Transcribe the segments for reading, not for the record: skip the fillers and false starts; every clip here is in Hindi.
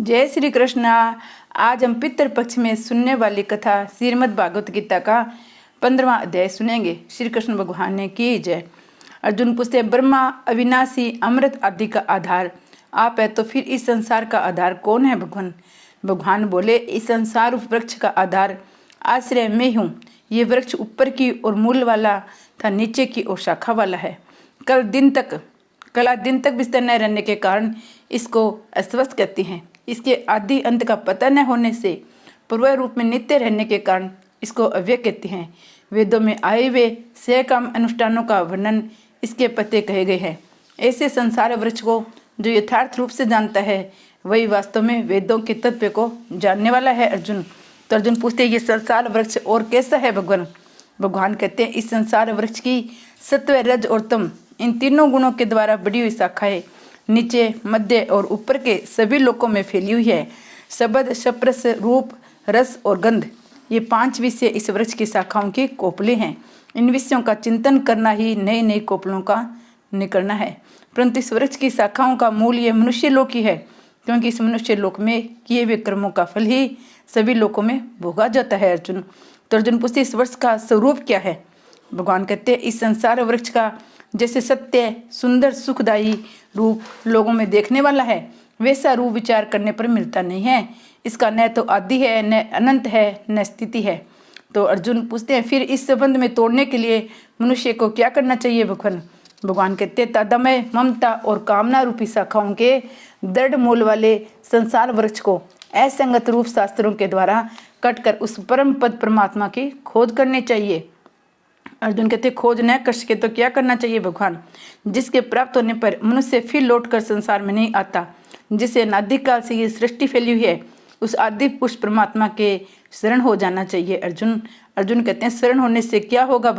जय श्री कृष्ण। आज हम पितृ पक्ष में सुनने वाली कथा श्रीमद् भागवत गीता का 15वां अध्याय सुनेंगे। श्री कृष्ण भगवान ने की जय। अर्जुन पूछते, ब्रह्मा अविनाशी अमृत आदि का आधार आप है, तो फिर इस संसार का आधार कौन है? भगवान बोले, इस संसार वृक्ष का आधार आश्रय में हूँ। ये वृक्ष ऊपर की ओर मूल वाला था, नीचे की ओर शाखा वाला है। कल दिन तक बिस्तर न रहने के कारण इसको अस्वस्थ कहती हैं। इसके आदि अंत का पता न होने से पूर्व रूप में नित्य रहने के कारण इसको अव्यय कहते हैं। वेदों में आए हुए सहकाम अनुष्ठानों का वर्णन इसके पते कहे गए हैं। ऐसे संसार वृक्ष को जो यथार्थ रूप से जानता है, वही वास्तव में वेदों के तत्व को जानने वाला है। तो अर्जुन पूछते, ये संसार वृक्ष और कैसा है? भगवान कहते हैं, इस संसार वृक्ष की सत्व, रज और तम, इन तीनों गुणों के द्वारा बड़ी हुई शाखाएं नीचे, मध्य और ऊपर के सभी लोकों में फैली हुई है। शब्द, शप्रस, रूप, रस और गंध, ये 5 विषय इस वृक्ष की शाखाओं की कोपले हैं। इन विषयों का चिंतन करना ही नई नई कोपलों का निकलना है। परंतु इस वृक्ष की शाखाओं का मूल ये मनुष्य लोक ही है, क्योंकि इस मनुष्य लोक में किए हुए कर्मों का फल ही सभी लोकों में भोगा जाता है। अर्जुन पूछते, इस वृक्ष का स्वरूप क्या है? भगवान कहते हैं, इस संसार वृक्ष का जैसे सत्य, सुंदर, सुखदायी रूप लोगों में देखने वाला है, वैसा रूप विचार करने पर मिलता नहीं है। इसका न तो आदि है, न अनंत है, न स्थिति है। तो अर्जुन पूछते हैं, फिर इस संबंध में तोड़ने के लिए मनुष्य को क्या करना चाहिए? भगवान कहते हैं, तदमय, ममता और कामना रूपी शाखाओं के दृढ़ मूल वाले संसार वृक्ष को असंगत रूप शास्त्रों के द्वारा कटकर उस परम पद परमात्मा की खोज करनी चाहिए। अर्जुन कहते, खोज न कर सके तो क्या करना चाहिए? भगवान, जिसके प्राप्त होने पर मनुष्य फिर लौटकर संसार में नहीं आता, जिसे अनादिकाल से ये सृष्टि फैली हुई है, उस आदि पुरुष परमात्मा के शरण हो जाना चाहिए। अर्जुन कहते हैं, शरण होने से क्या होगा?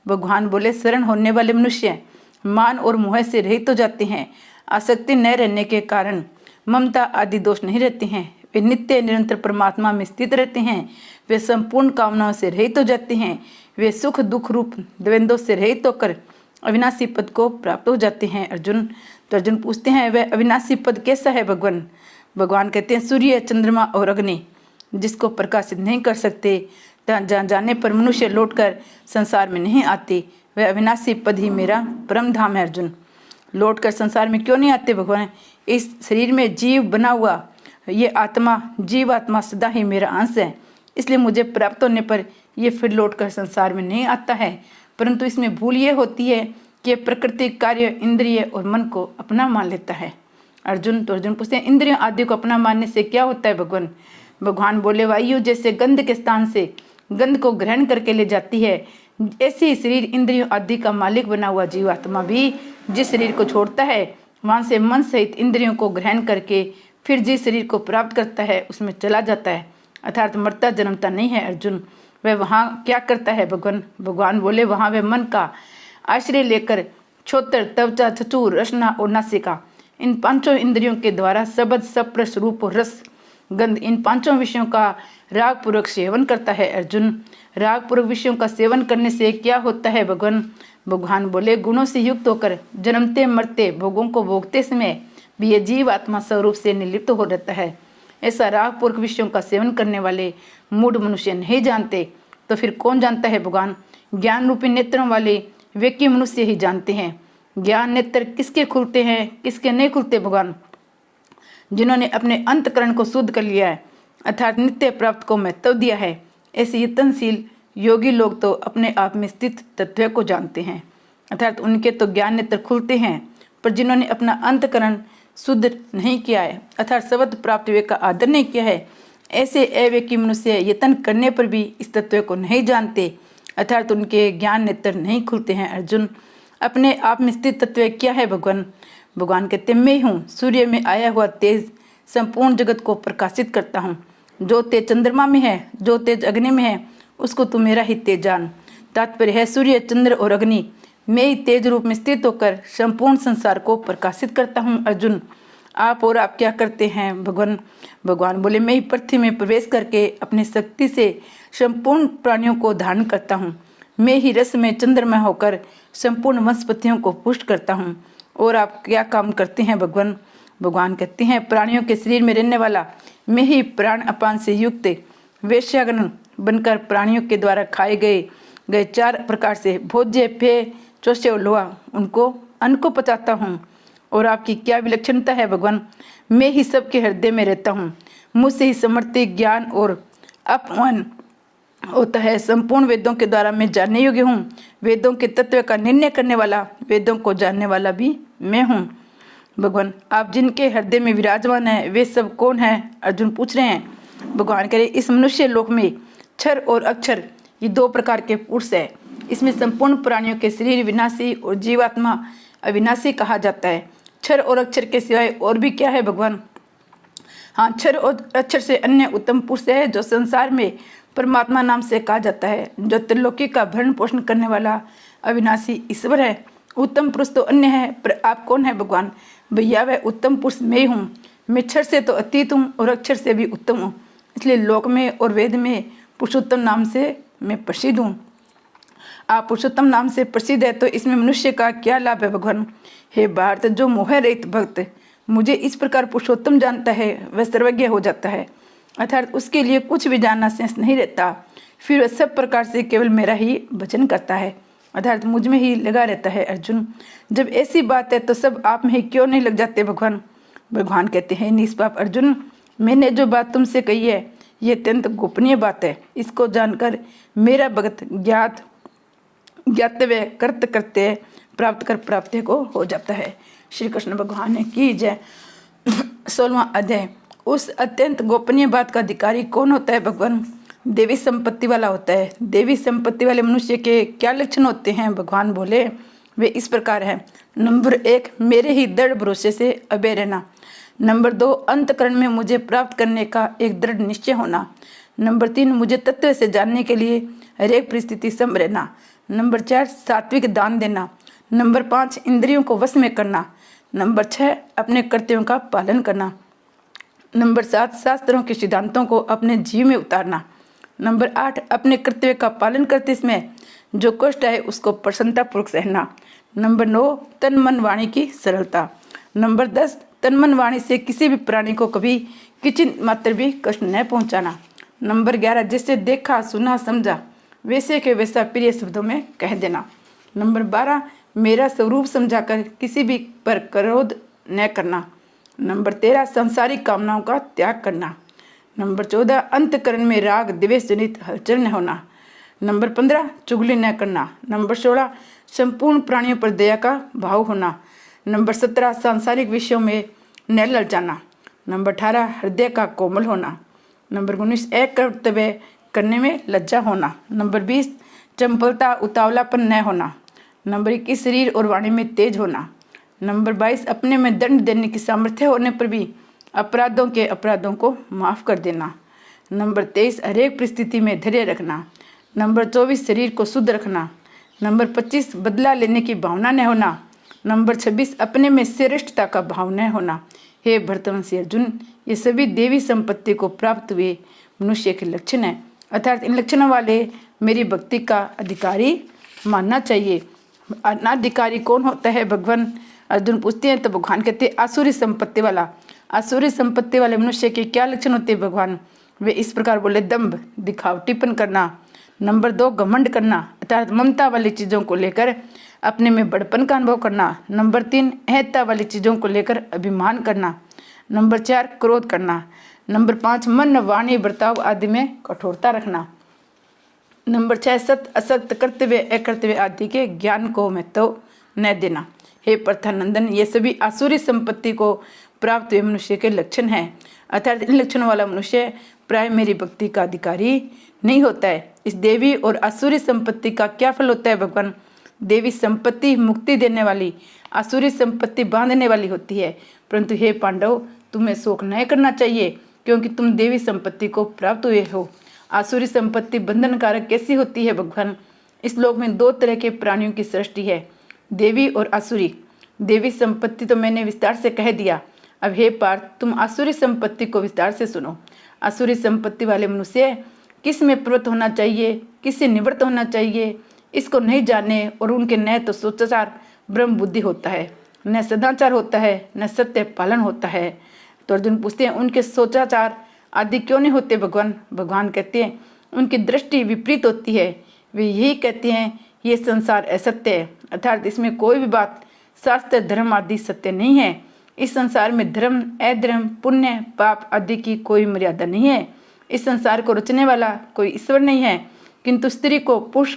भगवान बोले, शरण होने वाले मनुष्य मान और मोह से रहित हो जाते हैं। आसक्ति न रहने के कारण ममता आदि दोष नहीं रहते हैं। वे नित्य निरंतर परमात्मा में स्थित रहते हैं। वे संपूर्ण कामनाओं से रहित हो जाते हैं। वे सुख दुख रूप द्वंद्वों से रहित होकर अविनाशी पद को प्राप्त हो जाते हैं। अर्जुन पूछते हैं, वह अविनाशी पद कैसा है? भगवान कहते हैं, सूर्य, चंद्रमा और अग्नि जिसको प्रकाशित नहीं कर सकते, जहाँ जाने पर मनुष्य लौटकर संसार में नहीं आते, वह अविनाशी पद ही मेरा परम धाम है। लौटकर संसार में क्यों नहीं आते? भगवान, इस शरीर में जीव बना हुआ ये आत्मा, जीवात्मा सदा ही मेरा अंश है, इसलिए मुझे प्राप्त होने पर ये फिर लौटकर संसार में नहीं आता है। परंतु इसमें भूल ये होती है कि प्रकृति, कार्य, इंद्रिय और मन को अपना मान लेता है। अर्जुन पूछते हैं, इंद्रियों आदि को अपना मानने से क्या होता है? भगवान बोले, वायु जैसे गंध के स्थान से गंध को ग्रहण करके ले जाती है, ऐसे ही शरीर इंद्रियों आदि का मालिक बना हुआ जीवात्मा भी जिस शरीर को छोड़ता है, वहां से मन सहित इंद्रियों को ग्रहण करके फिर जिस शरीर को प्राप्त करता है उसमें चला जाता है, अर्थात मरता जन्मता नहीं है। वह वहाँ क्या करता है? भगवान बोले, वहाँ वह मन का आश्रय लेकर क्षोत्र, त्वचा, चक्षु, रसना और नासिका, इन 5 इंद्रियों के द्वारा शब्द, स्पर्श, रूप और रस, गंध, इन 5 विषयों का राग पूर्वक सेवन करता है। राग पूर्वक विषयों का सेवन करने से क्या होता है? भगवान बोले, गुणों से युक्त होकर जन्मते मरते भोगों को भोगते समय भी ये जीव आत्मा स्वरूप से निर्लिप्त हो रहता है। ऐसा राग पूर्वक विषयों का सेवन करने वाले मूढ़ मनुष्य नहीं जानते, तो फिर कौन जानता है? भगवान, ज्ञान रूपी नेत्रों वाले व्यक्ति मनुष्य ही जानते हैं। ज्ञान नेत्र किसके खुलते हैं, किसके नहीं खुलते? भगवान, जिन्होंने अपने अंतकरण को शुद्ध कर लिया है, अर्थात नित्य प्राप्त को महत्व दिया है, ऐसे यत्नशील योगी लोग तो अपने आप में स्थित तत्व को जानते हैं, अर्थात उनके तो ज्ञान नेत्र खुलते हैं। पर जिन्होंने अपना अंतकरण शुद्ध नहीं किया है, अर्थात शब्द प्राप्त वे का आदर नहीं किया है, ऐसे अविवेकी मनुष्य यत्न करने पर भी इस तत्व को नहीं जानते, अर्थात उनके ज्ञान नेत्र नहीं खुलते हैं। अपने आप में स्थित तत्व क्या है? भगवान कहते, मैं हूँ सूर्य में आया हुआ तेज, संपूर्ण जगत को प्रकाशित करता हूँ। जो तेज चंद्रमा में है, जो तेज अग्नि में है, उसको तू मेरा ही तेज जान। तात्पर्य है, सूर्य, चंद्र और अग्नि मैं ही तेज रूप में स्थित होकर संपूर्ण संसार को प्रकाशित करता हूँ। आप क्या करते हैं? भगवान बोले, मैं ही पृथ्वी में प्रवेश करके अपनी शक्ति से संपूर्ण प्राणियों को धारण करता हूँ। मैं ही रस में चंद्रमा होकर संपूर्ण वनस्पतियों को पुष्ट करता हूँ। और आप क्या काम करते हैं? भगवान कहते हैं प्राणियों के शरीर में रहने वाला मैं ही प्राण अपान से युक्त वेश्यागण बनकर प्राणियों के द्वारा खाए गए 4 प्रकार से भोज्य पेय चौसे और लोहा उनको अन्न को पचाता हूँ। और आपकी क्या विलक्षणता है भगवान, मैं ही सबके हृदय में रहता हूँ, मुझसे ही समर्थी ज्ञान और अपमान होता है। संपूर्ण वेदों के द्वारा मैं जानने योग्य हूँ, वेदों के तत्व का निर्णय करने वाला, वेदों को जानने वाला भी मैं हूँ। भगवान आप जिनके हृदय में विराजमान है वे सब कौन है, अर्जुन पूछ रहे हैं। भगवान कह रहे इस मनुष्य लोक में क्षर और अक्षर ये 2 प्रकार के पुरुष है। इसमें संपूर्ण प्राणियों के शरीर विनाशी और जीवात्मा अविनाशी कहा जाता है। क्षर और अक्षर के सिवाय और भी क्या है भगवान? हाँ, क्षर और अक्षर से अन्य उत्तम पुरुष है जो संसार में परमात्मा नाम से कहा जाता है, जो त्रिलोकी का भरण पोषण करने वाला अविनाशी ईश्वर है। उत्तम पुरुष तो अन्य है, पर आप कौन है भगवान? भैया वह उत्तम पुरुष मैं हूँ। मैं क्षर से तो अतीत हूँ और अक्षर से भी उत्तम हूँ, इसलिए लोक में और वेद में पुरुषोत्तम नाम से मैं प्रसिद्ध हूँ। आप पुरुषोत्तम नाम से प्रसिद्ध है तो इसमें मनुष्य का क्या लाभ है भगवान? हे भारत, जो मोह रहित भक्त मुझे इस प्रकार पुरुषोत्तम जानता है वह सर्वज्ञ हो जाता है, अर्थात उसके लिए कुछ भी जानना शेष नहीं रहता। फिर वह सब प्रकार से केवल मेरा ही भजन करता है, अर्थात मुझ में ही लगा रहता है। अर्जुन, जब ऐसी बात है तो सब आप में ही क्यों नहीं लग जाते भगवान? भगवान कहते हैं निष्पाप अर्जुन, मैंने जो बात तुमसे कही है ये अत्यंत गोपनीय बात है। इसको जानकर मेरा भगत ज्ञातव्य करते करते प्राप्त कर प्राप्ति को हो जाता है। श्री कृष्ण भगवान ने की जय। 16वां अध्याय। उस अत्यंत गोपनीय बात का अधिकारी कौन होता है भगवान? देवी संपत्ति वाला होता है। देवी संपत्ति वाले मनुष्य के क्या लक्षण होते हैं? भगवान बोले वे इस प्रकार हैं। नंबर 1, मेरे ही दृढ़ भरोसे से अभय रहना। नंबर 2, अंतकरण में मुझे प्राप्त करने का एक दृढ़ निश्चय होना। नंबर 3, मुझे तत्व से जानने के लिए हर एक परिस्थिति सम रहना। नंबर 4, सात्विक दान देना। नंबर 5, इंद्रियों को वश में करना। नंबर 6, अपने कर्तव्यों का पालन करना। नंबर 7, शास्त्रों के सिद्धांतों को अपने जीव में उतारना। नंबर 8, अपने कर्तव्य का पालन करते समय जो कष्ट आए उसको प्रसन्नतापूर्वक सहना। नंबर 9, तन मन वाणी की सरलता। नंबर 10, तन मन वाणी से किसी भी प्राणी को कभी किंचित मात्र भी कष्ट न पहुंचाना। नंबर 11, जिससे देखा सुना समझा वैसे के वैसा प्रिय शब्दों में कह देना। नंबर 12, मेरा स्वरूप समझाकर किसी भी पर क्रोध न करना। नंबर 13, सांसारिक कामनाओं का त्याग करना। नंबर 14, अंतकरण में राग द्वेष जनित हलचल न होना। नंबर 15, चुगली न करना। नंबर 16, संपूर्ण प्राणियों पर दया का भाव होना। नंबर 17, सांसारिक विषयों में न ललचाना। नंबर 18, हृदय का कोमल होना। नंबर 19, एक कर्तव्य करने में लज्जा होना। नंबर 20, चंपलता उतावलापन न होना। नंबर 21, शरीर और वाणी में तेज होना। नंबर 22, अपने में दंड देने की सामर्थ्य होने पर भी अपराधों को माफ कर देना। नंबर 23, हरेक परिस्थिति में धैर्य रखना। नंबर 24, शरीर को शुद्ध रखना। नंबर 25, बदला लेने की भावना न होना। नंबर 26, अपने में श्रेष्ठता का भाव न होना। हे भरतवंशी अर्जुन, ये सभी देवी संपत्ति को प्राप्त हुए मनुष्य के लक्षण हैं, अर्थात इन लक्षणों वाले मेरी भक्ति का अधिकारी मानना चाहिए। अनाधिकारी कौन होता है भगवान? अर्जुन पूछते हैं तो भगवान कहते हैं आसुरी संपत्ति वाला। आसुरी संपत्ति वाले मनुष्य के क्या लक्षण होते हैं भगवान? वे इस प्रकार बोले, दंभ दिखावटीपन करना। नंबर 2, घमंड करना, अर्थात ममता वाली चीज़ों को लेकर अपने में बड़पन का अनुभव करना। नंबर 3, अहंता वाली चीज़ों को लेकर अभिमान करना। नंबर 4, क्रोध करना। नंबर 5, मन वाणी बर्ताव आदि में कठोरता रखना। नंबर 6, सत्य असत्य कर्तव्य अकर्तव्य आदि के ज्ञान को महत्व न देना। हे प्रथानंदन, ये सभी आसुरी संपत्ति को प्राप्त हुए मनुष्य के लक्षण हैं, अर्थात इन लक्षणों वाला मनुष्य प्राय मेरी भक्ति का अधिकारी नहीं होता है। इस देवी और आसुरी संपत्ति का क्या फल होता है भगवान? देवी संपत्ति मुक्ति देने वाली, आसुरी संपत्ति बांधने वाली होती है। परंतु हे पांडव, तुम्हें शोक नहीं करना चाहिए, क्योंकि तुम देवी संपत्ति को प्राप्त हुए हो। आसुरी संपत्ति बंधनकारक कैसी होती है भगवान? इस लोक में 2 तरह के प्राणियों की सृष्टि है, देवी और आसुरी। देवी संपत्ति तो मैंने विस्तार से कह दिया, अब हे पार्थ, तुम आसुरी संपत्ति को विस्तार से सुनो। आसुरी संपत्ति वाले मनुष्य किस में प्रवृत्त होना चाहिए, किससे निवृत्त होना चाहिए, इसको नहीं जाने और उनके नए तो सोचाचार ब्रह्म बुद्धि होता है। न सदाचार होता है, न सत्य पालन होता है। तो अर्जुन पूछते हैं उनके सोचाचार आदि क्यों नहीं होते भगवान? भगवान कहते हैं उनकी दृष्टि विपरीत होती है। वे यही कहते हैं ये संसार असत्य है, अर्थात इसमें कोई भी बात शास्त्र धर्म आदि सत्य नहीं है। इस संसार में धर्म अधर्म पुण्य पाप आदि की कोई मर्यादा नहीं है। इस संसार को रचने वाला कोई ईश्वर नहीं है, किंतु स्त्री को पुरुष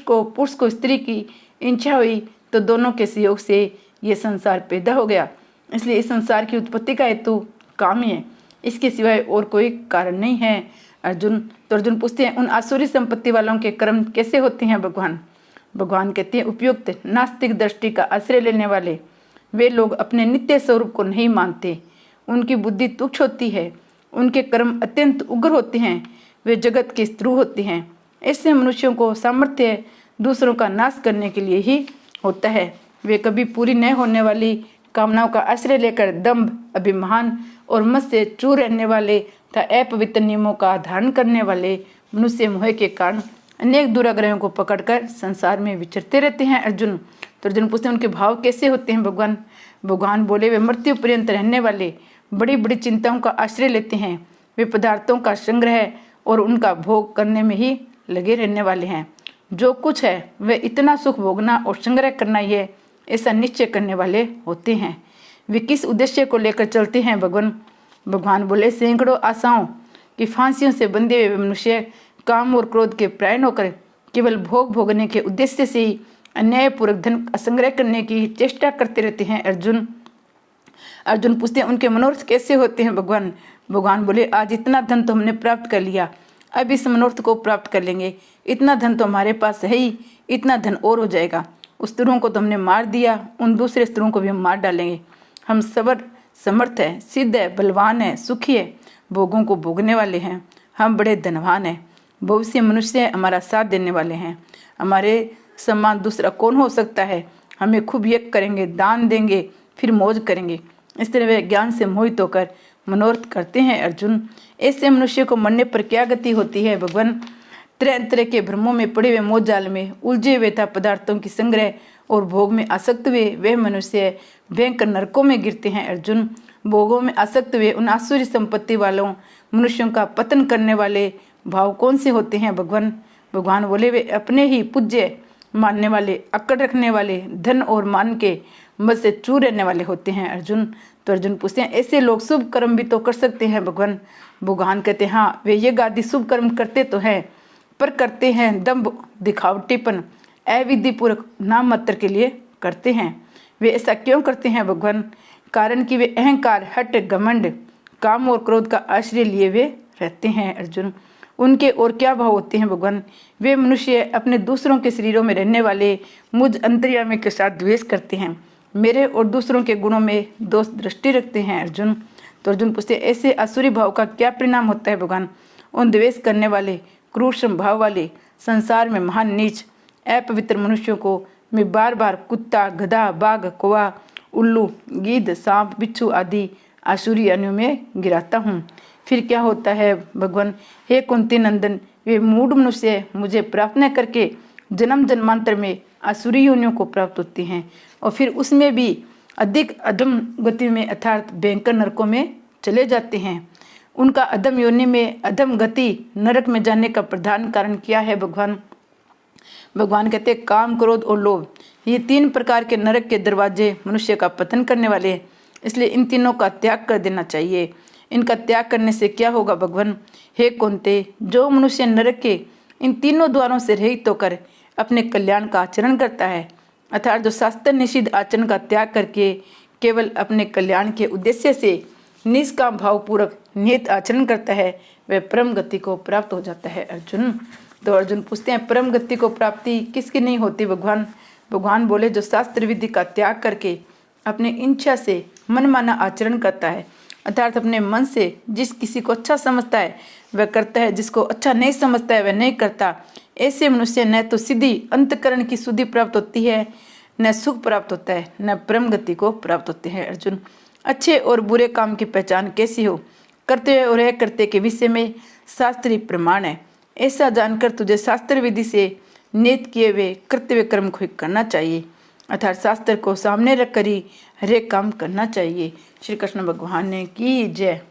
को स्त्री की इच्छा हुई तो दोनों के सहयोग से ये संसार पैदा हो गया। इसलिए इस संसार की उत्पत्ति का हेतु काम ही है, इसके सिवाय और कोई कारण नहीं है। अर्जुन पूछते हैं उन आसुरी संपत्ति वालों के कर्म कैसे होते हैं भगवान? भगवान कहते हैं उपयुक्त नास्तिक दृष्टि का आश्रय लेने वाले वे लोग अपने नित्य स्वरूप को नहीं मानते। उनकी बुद्धि तुच्छ होती है, उनके कर्म अत्यंत उग्र होते हैं, वे जगत के शत्रु होते हैं। ऐसे मनुष्यों को सामर्थ्य दूसरों का नाश करने के लिए ही होता है। वे कभी पूरी न होने वाली कामनाओं का आश्रय लेकर दंभ अभिमान और मत से चूर रहने वाले तथा अपवित्र नियमों का धारण करने वाले मनुष्य मोह के कारण अनेक दुराग्रहों को पकड़कर संसार में विचरते रहते हैं। तो अर्जुन पूछते हैं उनके भाव कैसे होते हैं भगवान? भगवान बोले वे मृत्यु पर्यंत रहने वाले बड़ी बड़ी चिंताओं का आश्रय लेते हैं। वे पदार्थों का संग्रह और उनका भोग करने में ही लगे रहने वाले हैं। जो कुछ है वे इतना सुख भोगना और संग्रह करना ही है, ऐसा निश्चय करने वाले होते हैं। वे किस उद्देश्य को लेकर चलते हैं भगवान बोले सैकड़ों आशाओं की फांसियों से बंधे हुए मनुष्य काम और क्रोध के प्रायण होकर केवल भोग भोगने के उद्देश्य से ही अन्यायपूर्वक धन संग्रह करने की चेष्टा करते रहते हैं। अर्जुन पूछते हैं उनके मनोरथ कैसे होते हैं भगवान बोले आज इतना धन तो हमने प्राप्त कर लिया, अब इस मनोरथ को प्राप्त कर लेंगे। इतना धन तो हमारे पास है ही, इतना धन और हो जाएगा। उस स्त्रियों को तो हमने मार दिया, उन दूसरे स्त्रियों को भी हम मार डालेंगे। हम सबर समर्थ है, सिद्ध है, बलवान है, सुखी है, भोगों को भोगने वाले हैं। हम बड़े धनवान हैं, भविष्य मनुष्य हमारा साथ देने वाले हैं। हमारे समान दूसरा कौन हो सकता है? हमें खूब यज्ञ करेंगे, दान देंगे, फिर मौज करेंगे। इस तरह वे ज्ञान से मोहित होकर मनोरथ करते हैं। अर्जुन ऐसे मनुष्य को मरने पर क्या गति होती है भगवान? तरह तरह के भ्रमों में पड़े हुए मोह जाल में उलझे हुए था पदार्थों की संग्रह और भोग में आसक्त हुए वे मनुष्य भयंकर नरकों में गिरते हैं। अर्जुन भोगों में आसक्त हुए उन आसुरी संपत्ति वालों मनुष्यों का पतन करने वाले भाव कौन से होते हैं भगवान बोले वे अपने ही पूज्य मानने वाले, अक्कड़ रखने वाले, धन और मान के मत से चूर रहने वाले होते हैं। अर्जुन पूछते हैं ऐसे लोग शुभ कर्म भी तो कर सकते हैं भगवान कहते हैं हाँ वे ये आदि शुभ कर्म करते तो हैं, पर करते हैं दंभ दिखावटीपन अविधि पूर्वक नाम मात्र के लिए करते हैं। वे ऐसा क्यों करते हैं भगवान? कारण कि वे अहंकार हट घमंड काम और क्रोध का आश्रय लिए वे रहते हैं। अर्जुन उनके और क्या भाव होते हैं भगवान? वे मनुष्य अपने दूसरों के शरीरों में रहने वाले मुझ अंतर्यामी के साथ द्वेष करते हैं, मेरे और दूसरों के गुणों में दोष दृष्टि रखते हैं। अर्जुन पूछते ऐसे असुरी भाव का क्या परिणाम होता है भगवान? उन द्वेष करने वाले क्रूर स्वभाव वाले संसार में महान नीच अपवित्र मनुष्यों को मैं बार बार कुत्ता गधा बाघ कौवा उल्लू गीध सांप बिच्छू आदि आसुरी योनियों में गिराता हूँ। फिर क्या होता है भगवान? हे कुंती नंदन वे मूढ़ मनुष्य मुझे प्राप्त न करके जन्म जन्मांतर में आसुरी योनियों को प्राप्त होती हैं और फिर उसमें भी अधिक अधम गति में अर्थात भयंकर नरकों में चले जाते हैं। उनका अधम योनि में अधम गति नरक में जाने का प्रधान कारण क्या है भगवान कहते हैं काम क्रोध और लोभ, ये तीन प्रकार के नरक के दरवाजे मनुष्य का पतन करने वाले हैं। इसलिए इन तीनों का त्याग कर देना चाहिए। इनका त्याग करने से क्या होगा भगवान? हे कुंते जो मनुष्य नरक के इन तीनों द्वारों से रहित होकर अपने कल्याण का आचरण करता है अर्थात जो शास्त्र निषिद्ध आचरण का त्याग करके केवल अपने कल्याण के उद्देश्य से निष्काम भावपूर्वक निहित आचरण करता है वह परम गति को प्राप्त हो जाता है। अर्जुन पूछते हैं परम गति को प्राप्ति किसकी नहीं होती भगवान बोले जो शास्त्र विधि का त्याग करके अपने इच्छा से मनमाना आचरण करता है अर्थात अपने मन से जिस किसी को अच्छा समझता है वह करता है, जिसको अच्छा नहीं समझता है वह नहीं करता। ऐसे मनुष्य न तो सीधी अंतकरण की शुद्धि प्राप्त होती है, न सुख प्राप्त होता है, न परम गति को प्राप्त होते हैं। अर्जुन अच्छे और बुरे काम की पहचान कैसी हो? करते और करते के विषय में शास्त्रीय प्रमाण है। ऐसा जानकर तुझे शास्त्र विधि से नियत किए हुए कर्तव्य कर्म को करना चाहिए। अर्थात शास्त्र को सामने रखकर ही हर एक काम करना चाहिए। श्री कृष्ण भगवान ने की जय।